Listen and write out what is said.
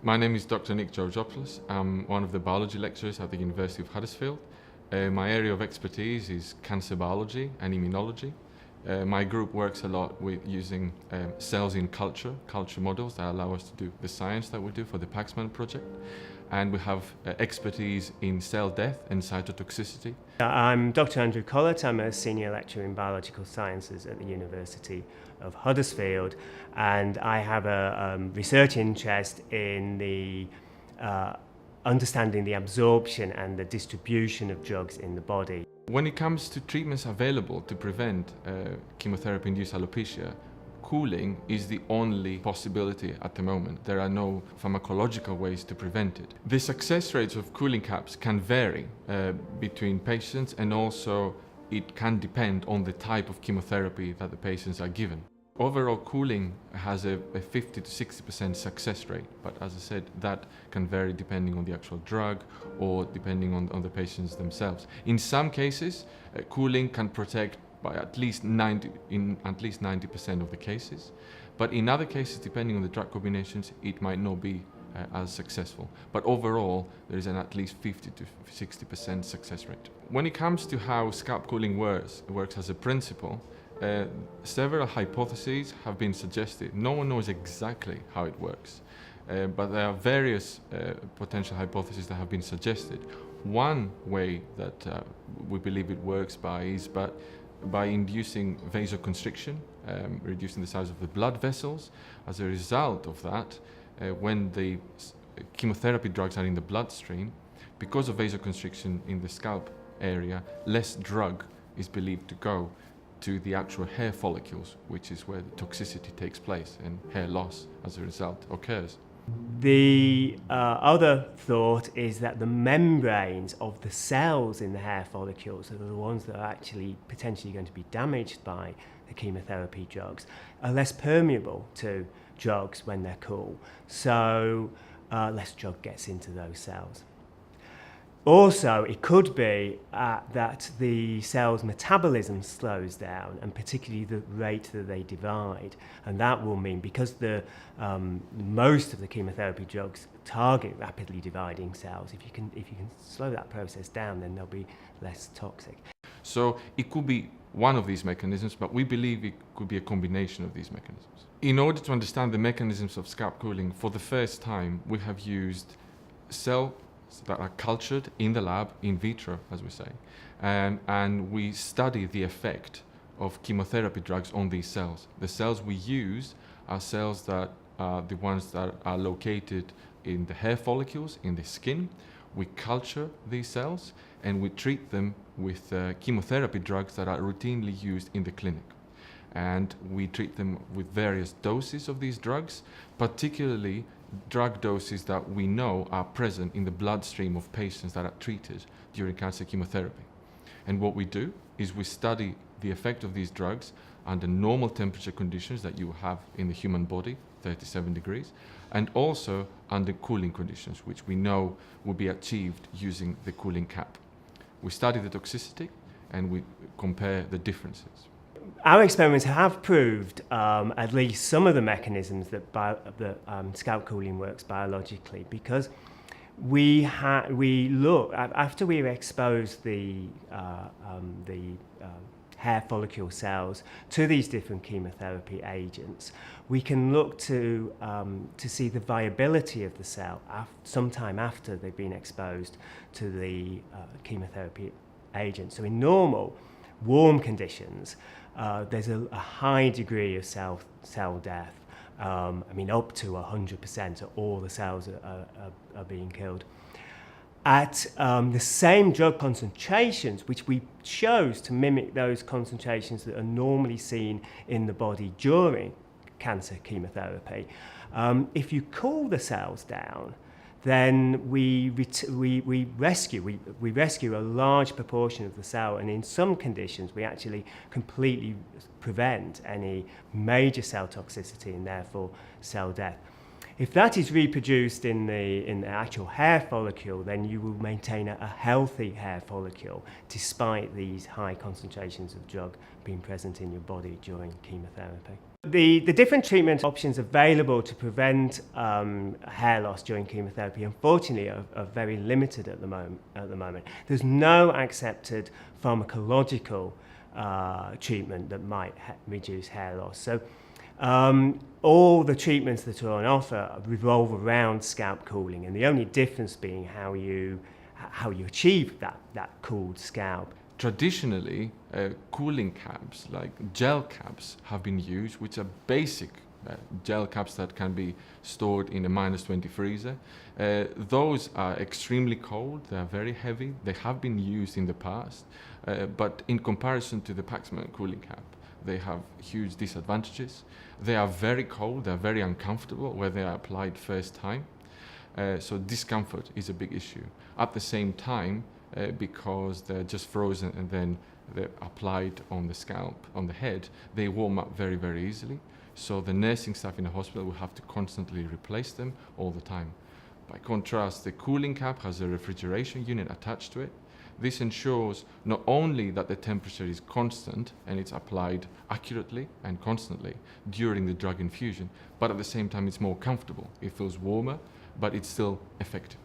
My name is Dr. Nick Georgopoulos. I'm one of the biology lecturers at the University of Huddersfield. My area of expertise is cancer biology and immunology. My group works a lot with using cells in culture models that allow us to do the science that we do for the Paxman project. And we have expertise in cell death and cytotoxicity. I'm Dr. Andrew Collett. I'm a senior lecturer in biological sciences at the University of Huddersfield, and I have a research interest in the understanding the absorption and the distribution of drugs in the body. When it comes to treatments available to prevent chemotherapy-induced alopecia, cooling is the only possibility at the moment. There are no pharmacological ways to prevent it. The success rates of cooling caps can vary between patients, and also it can depend on the type of chemotherapy that the patients are given. Overall, cooling has a 50 to 60% success rate, but as I said, that can vary depending on the actual drug or depending on the patients themselves. In some cases, cooling can protect by at least 90% of the cases, but in other cases, depending on the drug combinations, it might not be as successful. But overall, there is an at least 50 to 60% success rate. When it comes to how scalp cooling works as a principle, several hypotheses have been suggested. No one knows exactly how it works, but there are various potential hypotheses that have been suggested. One way that we believe it works is by inducing vasoconstriction, reducing the size of the blood vessels. As a result of that, when the chemotherapy drugs are in the bloodstream, because of vasoconstriction in the scalp area, less drug is believed to go to the actual hair follicles, which is where the toxicity takes place and hair loss as a result occurs. The other thought is that the membranes of the cells in the hair follicles, that are the ones that are actually potentially going to be damaged by the chemotherapy drugs, are less permeable to drugs when they're cool, so less drug gets into those cells. Also, it could be that the cell's metabolism slows down, and particularly the rate that they divide. And that will mean, because most of the chemotherapy drugs target rapidly dividing cells, if you can slow that process down, then they'll be less toxic. So it could be one of these mechanisms, but we believe it could be a combination of these mechanisms. In order to understand the mechanisms of scalp cooling, for the first time, we have used cells that are cultured in the lab, in vitro, as we say, and we study the effect of chemotherapy drugs on these cells. The cells we use are cells that are the ones that are located in the hair follicles, in the skin. We culture these cells and we treat them with chemotherapy drugs that are routinely used in the clinic. And we treat them with various doses of these drugs, particularly drug doses that we know are present in the bloodstream of patients that are treated during cancer chemotherapy. And what we do is we study the effect of these drugs under normal temperature conditions that you have in the human body, 37 degrees, and also under cooling conditions, which we know will be achieved using the cooling cap. We study the toxicity and we compare the differences. Our experiments have proved at least some of the mechanisms that scalp cooling works biologically, because we look after we expose the hair follicle cells to these different chemotherapy agents. We can look to see the viability of the cell sometime after they've been exposed to the chemotherapy agent. So in normal warm conditions, there's a high degree of cell death. Up to 100%, all the cells are being killed. At the same drug concentrations, which we chose to mimic those concentrations that are normally seen in the body during cancer chemotherapy, if you cool the cells down, then we rescue a large proportion of the cell, and in some conditions we actually completely prevent any major cell toxicity and therefore cell death. If that is reproduced in the actual hair follicle, then you will maintain a healthy hair follicle despite these high concentrations of drug being present in your body during chemotherapy. The different treatment options available to prevent hair loss during chemotherapy, unfortunately, are very limited at the moment. There's no accepted pharmacological treatment that might reduce hair loss. So all the treatments that are on offer revolve around scalp cooling, and the only difference being how you achieve that cooled scalp. Traditionally, cooling caps, like gel caps, have been used, which are basic gel caps that can be stored in a -20 freezer. Those are extremely cold, they are very heavy, they have been used in the past, but in comparison to the Paxman cooling cap, they have huge disadvantages. They are very cold, they are very uncomfortable where they are applied first time, so discomfort is a big issue. At the same time, because they're just frozen and then they're applied on the scalp, on the head, they warm up very, very easily. So the nursing staff in the hospital will have to constantly replace them all the time. By contrast, the cooling cap has a refrigeration unit attached to it. This ensures not only that the temperature is constant and it's applied accurately and constantly during the drug infusion, but at the same time it's more comfortable. It feels warmer, but it's still effective.